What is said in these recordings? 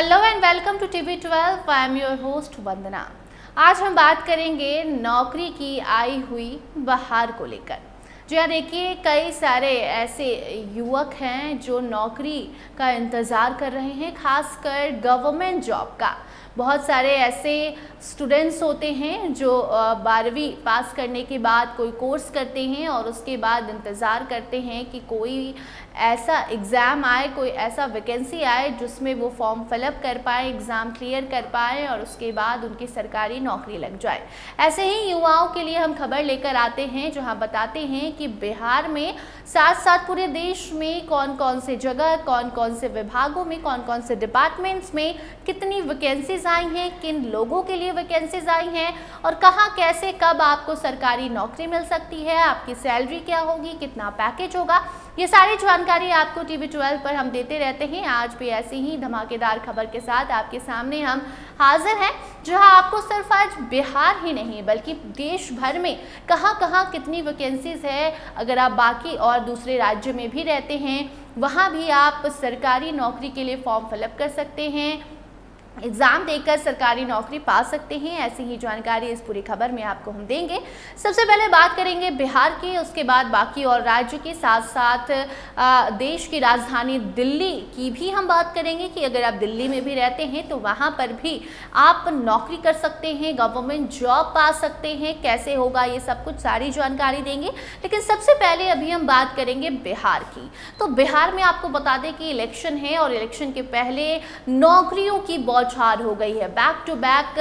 Hello and welcome to TV12। I am your host Vandana. आज हम बात करेंगे नौकरी की आई हुई बहार को लेकर। जी हाँ, देखिए कई सारे ऐसे युवक हैं जो नौकरी का इंतज़ार कर रहे हैं, खासकर गवर्नमेंट जॉब का। बहुत सारे ऐसे स्टूडेंट्स होते हैं जो 12वीं पास करने के बाद कोई कोर्स करते हैं और उसके बाद इंतज़ार करते हैं कि कोई ऐसा एग्ज़ाम आए, कोई ऐसा वैकेंसी आए जिसमें वो फॉर्म फिलअप कर पाए, एग्ज़ाम क्लियर कर पाए और उसके बाद उनकी सरकारी नौकरी लग जाए। ऐसे ही युवाओं के लिए हम खबर लेकर आते हैं जहां बताते हैं कि बिहार में साथ साथ पूरे देश में कौन कौन से जगह, कौन कौन से विभागों में, कौन कौन से डिपार्टमेंट्स में कितनी वैकेंसीज आई हैं, किन लोगों के लिए वैकेंसीज आई हैं और कहाँ, कैसे, कब आपको सरकारी नौकरी मिल सकती है, आपकी सैलरी क्या होगी, कितना पैकेज होगा, ये सारी जानकारी आपको TV12 पर हम देते रहते हैं। आज भी ऐसी ही धमाकेदार खबर के साथ आपके सामने हम हाजिर हैं, जहां आपको सिर्फ आज बिहार ही नहीं बल्कि देश भर में कहां कहां कितनी वैकेंसीज है, अगर आप बाकी और दूसरे राज्य में भी रहते हैं वहां भी आप सरकारी नौकरी के लिए फॉर्म फिलअप कर सकते हैं, एग्ज़ाम देकर सरकारी नौकरी पा सकते हैं। ऐसी ही जानकारी इस पूरी खबर में आपको हम देंगे। सबसे पहले बात करेंगे बिहार की, उसके बाद बाकी और राज्य के साथ साथ देश की राजधानी दिल्ली की भी हम बात करेंगे कि अगर आप दिल्ली में भी रहते हैं तो वहाँ पर भी आप नौकरी कर सकते हैं, गवर्नमेंट जॉब पा सकते हैं। कैसे होगा ये सब कुछ सारी जानकारी देंगे, लेकिन सबसे पहले अभी हम बात करेंगे बिहार की। तो बिहार में आपको बता दें कि इलेक्शन है और इलेक्शन के पहले नौकरियों की बौछार हो गई है। Back to back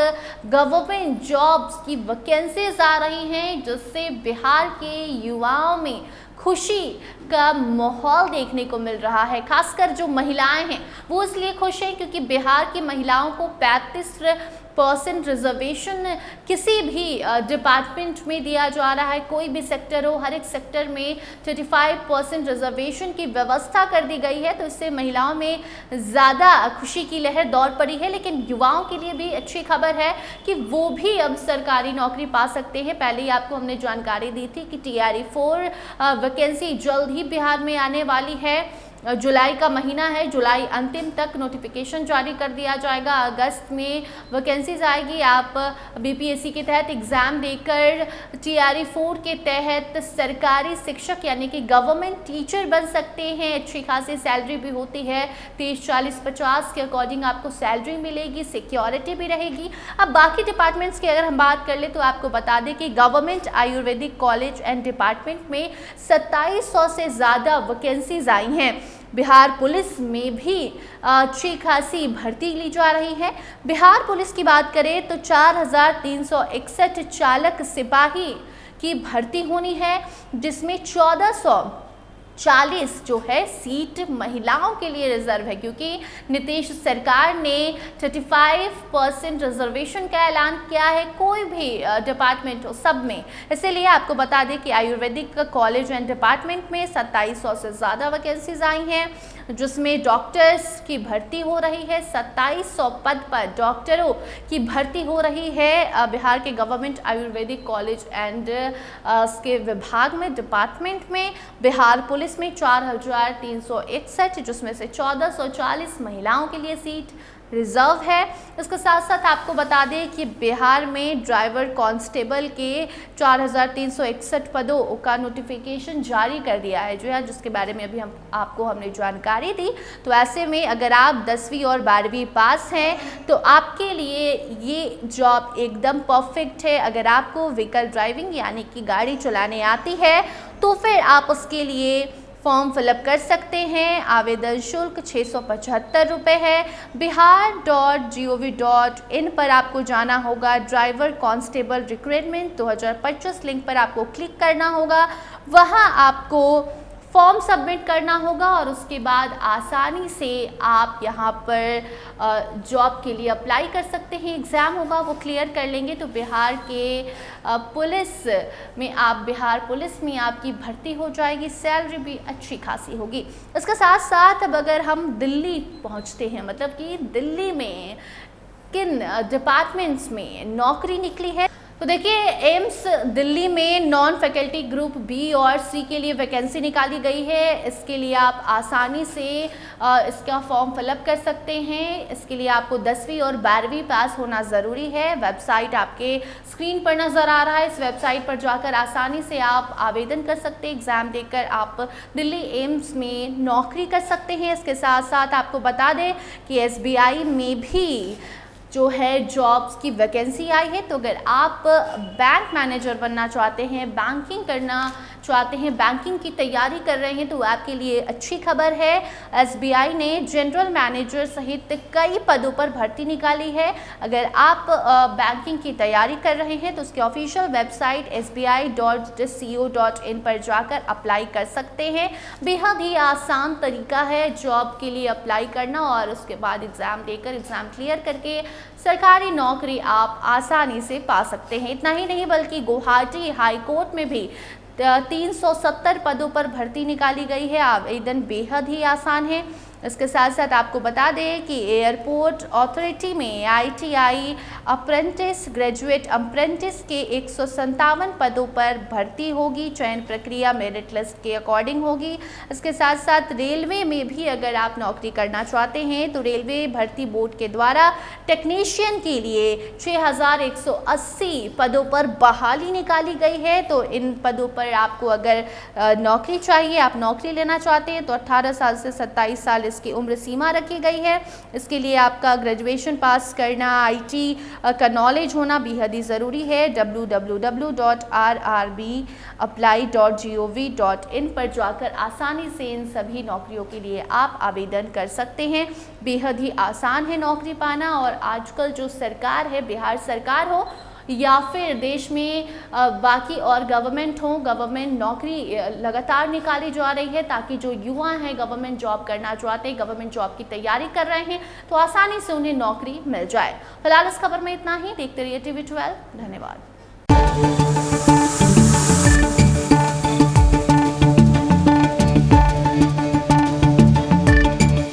government jobs की वैकेंसीज आ रही हैं, जिससे बिहार के युवाओं में खुशी का माहौल देखने को मिल रहा है। खासकर जो महिलाएं हैं वो इसलिए खुश हैं क्योंकि बिहार की महिलाओं को 35% रिजर्वेशन किसी भी डिपार्टमेंट में दिया जा रहा है। कोई भी सेक्टर हो, हर एक सेक्टर में 35% रिजर्वेशन की व्यवस्था कर दी गई है। तो इससे महिलाओं में ज़्यादा खुशी की लहर दौड़ पड़ी है। लेकिन युवाओं के लिए भी अच्छी खबर है कि वो भी अब सरकारी नौकरी पा सकते हैं। पहले ही आपको हमने जानकारी दी थी कि TRE-4 वैकेंसी जल्द ही बिहार में आने वाली है। जुलाई का महीना है, जुलाई अंतिम तक नोटिफिकेशन जारी कर दिया जाएगा। अगस्त में वैकेंसीज आएगी। आप BPSC के तहत एग्ज़ाम देकर TRE-4 के तहत सरकारी शिक्षक यानी कि गवर्नमेंट टीचर बन सकते हैं। अच्छी खासी सैलरी भी होती है, 30, 40, 50 के अकॉर्डिंग आपको सैलरी मिलेगी, सिक्योरिटी भी रहेगी। अब बाकी डिपार्टमेंट्स की अगर हम बात कर ले तो आपको बता दें कि government Ayurvedic college and department में 2700 से ज़्यादा वैकेंसीज आई हैं। बिहार पुलिस में भी अच्छी खासी भर्ती ली जा रही है। बिहार पुलिस की बात करें तो 4361 चालक सिपाही की भर्ती होनी है, जिसमें 1440 जो है सीट महिलाओं के लिए रिजर्व है, क्योंकि नीतीश सरकार ने 35% रिजर्वेशन का ऐलान किया है कोई भी डिपार्टमेंट हो, सब में। इसीलिए आपको बता दें कि आयुर्वेदिक कॉलेज एंड डिपार्टमेंट में 2700 से ज़्यादा वैकेंसीज आई हैं, जिसमें डॉक्टर्स की भर्ती हो रही है। 2700 पद पर डॉक्टरों की भर्ती हो रही है बिहार के गवर्नमेंट आयुर्वेदिक कॉलेज एंड उसके विभाग में, डिपार्टमेंट में। बिहार पुलिस में 4361, जिसमें से 1440 महिलाओं के लिए सीट रिजर्व है। इसके साथ साथ आपको बता दें कि बिहार में ड्राइवर कांस्टेबल के 4361 पदों का नोटिफिकेशन जारी कर दिया है, जो है जिसके बारे में अभी हमने जानकारी दी। तो ऐसे में अगर आप 10वीं और 12वीं पास हैं तो आपके लिए ये जॉब एकदम परफेक्ट है। अगर आपको व्हीकल ड्राइविंग यानी कि गाड़ी चलाने आती है तो फिर आप उसके लिए फॉर्म फिलअप कर सकते हैं। आवेदन शुल्क 675 रुपये है। bihar.gov.in पर आपको जाना होगा। ड्राइवर कांस्टेबल रिक्रूटमेंट 2025 लिंक पर आपको क्लिक करना होगा। वहां आपको फॉर्म सबमिट करना होगा और उसके बाद आसानी से आप यहाँ पर जॉब के लिए अप्लाई कर सकते हैं। एग्ज़ाम होगा वो क्लियर कर लेंगे तो बिहार पुलिस में आपकी भर्ती हो जाएगी। सैलरी भी अच्छी खासी होगी। इसके साथ साथ अब अगर हम दिल्ली पहुँचते हैं, मतलब कि दिल्ली में किन डिपार्टमेंट्स में नौकरी निकली है, तो देखिए, एम्स दिल्ली में नॉन फैकल्टी ग्रुप बी और सी के लिए वैकेंसी निकाली गई है। इसके लिए आप आसानी से इसका फॉर्म फिलअप कर सकते हैं। इसके लिए आपको 10वीं और 12वीं पास होना ज़रूरी है। वेबसाइट आपके स्क्रीन पर नज़र आ रहा है। इस वेबसाइट पर जाकर आसानी से आप आवेदन कर सकते हैं। एग्ज़ाम देकर आप दिल्ली एम्स में नौकरी कर सकते हैं। इसके साथ साथ आपको बता दें कि SBI में भी जो है जॉब्स की वैकेंसी आई है। तो अगर आप बैंक मैनेजर बनना चाहते हैं, बैंकिंग करना चाहते हैं, बैंकिंग की तैयारी कर रहे हैं, तो आपके लिए अच्छी खबर है। SBI ने जनरल मैनेजर सहित कई पदों पर भर्ती निकाली है। अगर आप बैंकिंग की तैयारी कर रहे हैं तो उसकी ऑफिशियल वेबसाइट sbi.co.in पर जाकर अप्लाई कर सकते हैं। बेहद ही आसान तरीका है जॉब के लिए अप्लाई करना और उसके बाद एग्ज़ाम देकर एग्ज़ाम क्लियर करके सरकारी नौकरी आप आसानी से पा सकते हैं। इतना ही नहीं बल्कि गुवाहाटी हाई कोर्ट में भी 370 पदों पर भर्ती निकाली गई है। आवेदन बेहद ही आसान है। इसके साथ साथ आपको बता दें कि एयरपोर्ट अथॉरिटी में ITI अप्रेंटिस, ग्रेजुएट अप्रेंटिस के 157 पदों पर भर्ती होगी। चयन प्रक्रिया मेरिट लिस्ट के अकॉर्डिंग होगी। इसके साथ साथ रेलवे में भी अगर आप नौकरी करना चाहते हैं तो रेलवे भर्ती बोर्ड के द्वारा टेक्नीशियन के लिए 6180 पदों पर बहाली निकाली गई है। तो इन पदों पर आपको अगर नौकरी चाहिए, आप नौकरी लेना चाहते हैं तो 18 साल से 27 साल इसकी उम्र सीमा रखी गई है। इसके लिए आपका ग्रेजुएशन पास करना, IT का नॉलेज होना बेहद ही ज़रूरी है। www.rrbapply.gov.in पर जाकर आसानी से इन सभी नौकरियों के लिए आप आवेदन कर सकते हैं। बेहद ही आसान है नौकरी पाना। और आजकल जो सरकार है, बिहार सरकार हो या फिर देश में बाकी और गवर्नमेंट हो, गवर्नमेंट नौकरी लगातार निकाली जा रही है ताकि जो युवा हैं गवर्नमेंट जॉब करना चाहते हैं, गवर्नमेंट जॉब की तैयारी कर रहे हैं, तो आसानी से उन्हें नौकरी मिल जाए। फिलहाल इस खबर में इतना ही। देखते रहिए TV12। धन्यवाद।